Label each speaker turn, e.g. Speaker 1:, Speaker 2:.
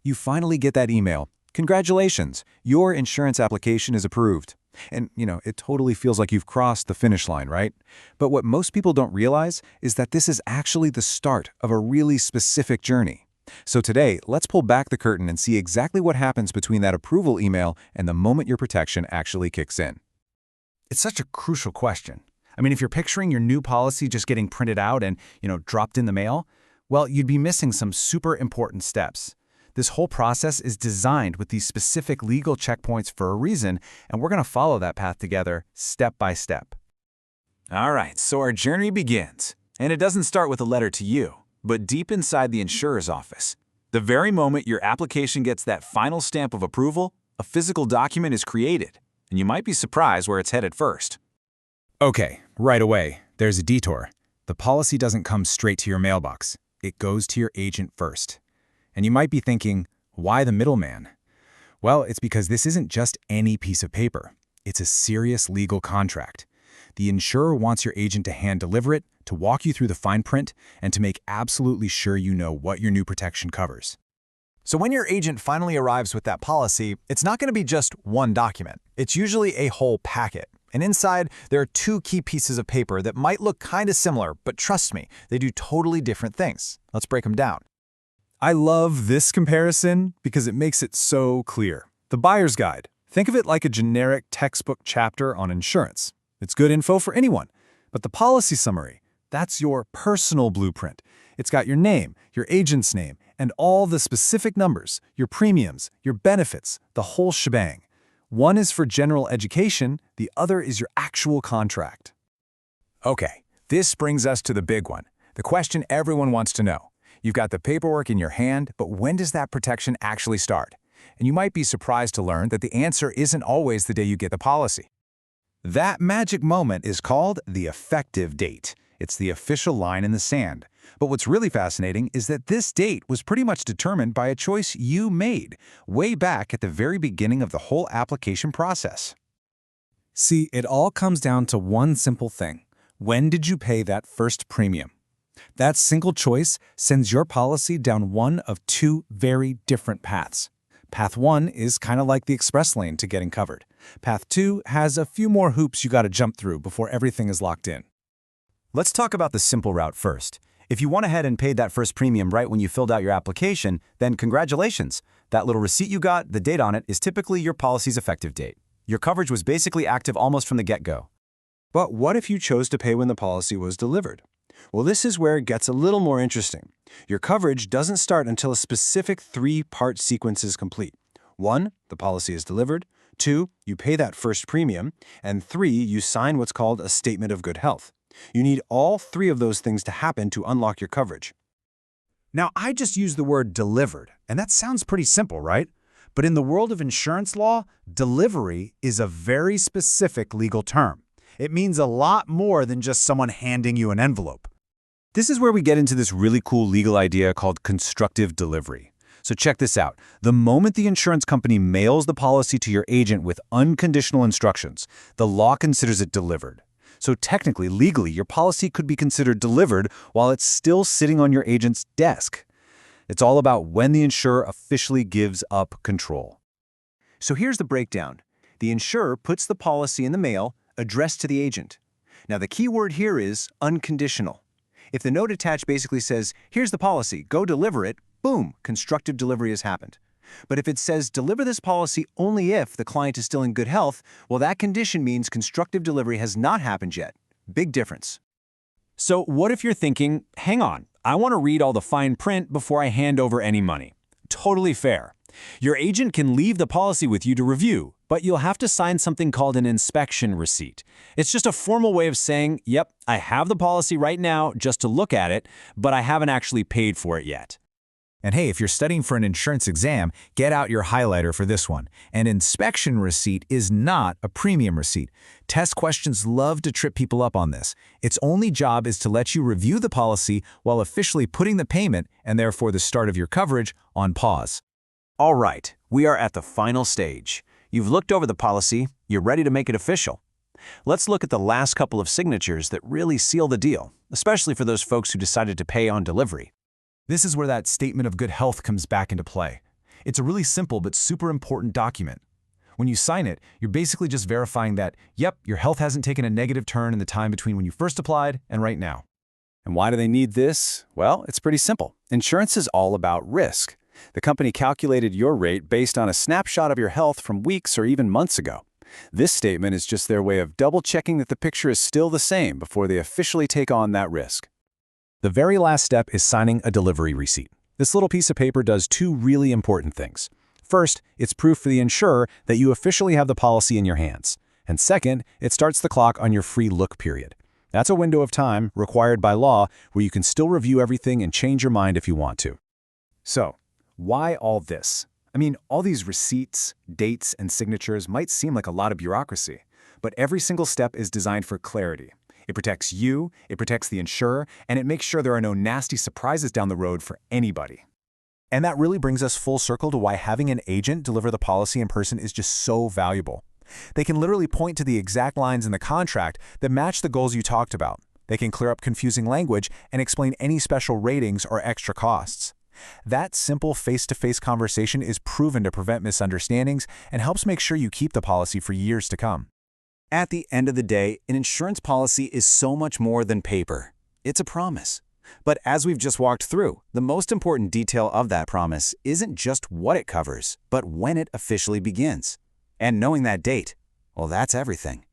Speaker 1: You finally get that email. Congratulations, your insurance application is approved. And, it totally feels like you've crossed the finish line, right? But what most people don't realize is that this is actually the start of a really specific journey. So today, let's pull back the curtain and see exactly what happens between that approval email and the moment your protection actually kicks in.
Speaker 2: It's such a crucial question. I mean, if you're picturing your new policy just getting printed out and, dropped in the mail, well, you'd be missing some super important steps. This whole process is designed with these specific legal checkpoints for a reason, and we're going to follow that path together step by step.
Speaker 1: All right, so our journey begins. And it doesn't start with a letter to you, but deep inside the insurer's office. The very moment your application gets that final stamp of approval, a physical document is created, and you might be surprised where it's headed first.
Speaker 2: Okay, right away, there's a detour. The policy doesn't come straight to your mailbox. It goes to your agent first. And you might be thinking, why the middleman? Well, it's because this isn't just any piece of paper. It's a serious legal contract. The insurer wants your agent to hand-deliver it, to walk you through the fine print, and to make absolutely sure you know what your new protection covers.
Speaker 3: So when your agent finally arrives with that policy, it's not going to be just one document. It's usually a whole packet. And inside, there are two key pieces of paper that might look kind of similar, but trust me, they do totally different things. Let's break them down.
Speaker 4: I love this comparison because it makes it so clear. The buyer's guide. Think of it like a generic textbook chapter on insurance. It's good info for anyone. But the policy summary, that's your personal blueprint. It's got your name, your agent's name, and all the specific numbers, your premiums, your benefits, the whole shebang. One is for general education, the other is your actual contract.
Speaker 3: Okay, this brings us to the big one. The question everyone wants to know. You've got the paperwork in your hand, but when does that protection actually start? And you might be surprised to learn that the answer isn't always the day you get the policy.
Speaker 2: That magic moment is called the effective date. It's the official line in the sand. But what's really fascinating is that this date was pretty much determined by a choice you made way back at the very beginning of the whole application process.
Speaker 4: See, it all comes down to one simple thing. When did you pay that first premium? That single choice sends your policy down one of two very different paths. Path 1 is kind of like the express lane to getting covered. Path 2 has a few more hoops you got to jump through before everything is locked in.
Speaker 5: Let's talk about the simple route first. If you went ahead and paid that first premium right when you filled out your application, then congratulations. That little receipt you got, the date on it, is typically your policy's effective date. Your coverage was basically active almost from the get-go.
Speaker 6: But what if you chose to pay when the policy was delivered? Well, this is where it gets a little more interesting. Your coverage doesn't start until a specific three-part sequence is complete. 1, the policy is delivered. 2, you pay that first premium. And 3, you sign what's called a statement of good health. You need all three of those things to happen to unlock your coverage.
Speaker 2: Now, I just used the word delivered, and that sounds pretty simple, right? But in the world of insurance law, delivery is a very specific legal term. It means a lot more than just someone handing you an envelope.
Speaker 1: This is where we get into this really cool legal idea called constructive delivery. So check this out. The moment the insurance company mails the policy to your agent with unconditional instructions, the law considers it delivered. So technically, legally, your policy could be considered delivered while it's still sitting on your agent's desk. It's all about when the insurer officially gives up control.
Speaker 3: So here's the breakdown. The insurer puts the policy in the mail, addressed to the agent. Now the key word here is unconditional. If the note attached basically says, here's the policy, go deliver it, boom, constructive delivery has happened. But if it says deliver this policy only if the client is still in good health, well, that condition means constructive delivery has not happened yet. Big difference.
Speaker 1: So what if you're thinking, hang on, I want to read all the fine print before I hand over any money? Totally fair. Your agent can leave the policy with you to review, but you'll have to sign something called an inspection receipt. It's just a formal way of saying, yep, I have the policy right now just to look at it, but I haven't actually paid for it yet.
Speaker 2: And hey, if you're studying for an insurance exam, get out your highlighter for this one. An inspection receipt is not a premium receipt. Test questions love to trip people up on this. Its only job is to let you review the policy while officially putting the payment, and therefore the start of your coverage, on pause.
Speaker 5: All right, we are at the final stage. You've looked over the policy, you're ready to make it official. Let's look at the last couple of signatures that really seal the deal, especially for those folks who decided to pay on delivery.
Speaker 2: This is where that statement of good health comes back into play. It's a really simple but super important document. When you sign it, you're basically just verifying that, yep, your health hasn't taken a negative turn in the time between when you first applied and right now.
Speaker 5: And why do they need this? Well, it's pretty simple. Insurance is all about risk. The company calculated your rate based on a snapshot of your health from weeks or even months ago. This statement is just their way of double-checking that the picture is still the same before they officially take on that risk.
Speaker 1: The very last step is signing a delivery receipt. This little piece of paper does two really important things. First, it's proof for the insurer that you officially have the policy in your hands. And second, it starts the clock on your free look period. That's a window of time, required by law, where you can still review everything and change your mind if you want to.
Speaker 2: So, why all this? I mean, all these receipts, dates, and signatures might seem like a lot of bureaucracy, but every single step is designed for clarity. It protects you, it protects the insurer, and it makes sure there are no nasty surprises down the road for anybody.
Speaker 4: And that really brings us full circle to why having an agent deliver the policy in person is just so valuable. They can literally point to the exact lines in the contract that match the goals you talked about. They can clear up confusing language and explain any special ratings or extra costs. That simple face-to-face conversation is proven to prevent misunderstandings and helps make sure you keep the policy for years to come.
Speaker 5: At the end of the day, an insurance policy is so much more than paper. It's a promise. But as we've just walked through, the most important detail of that promise isn't just what it covers, but when it officially begins. And knowing that date, well, that's everything.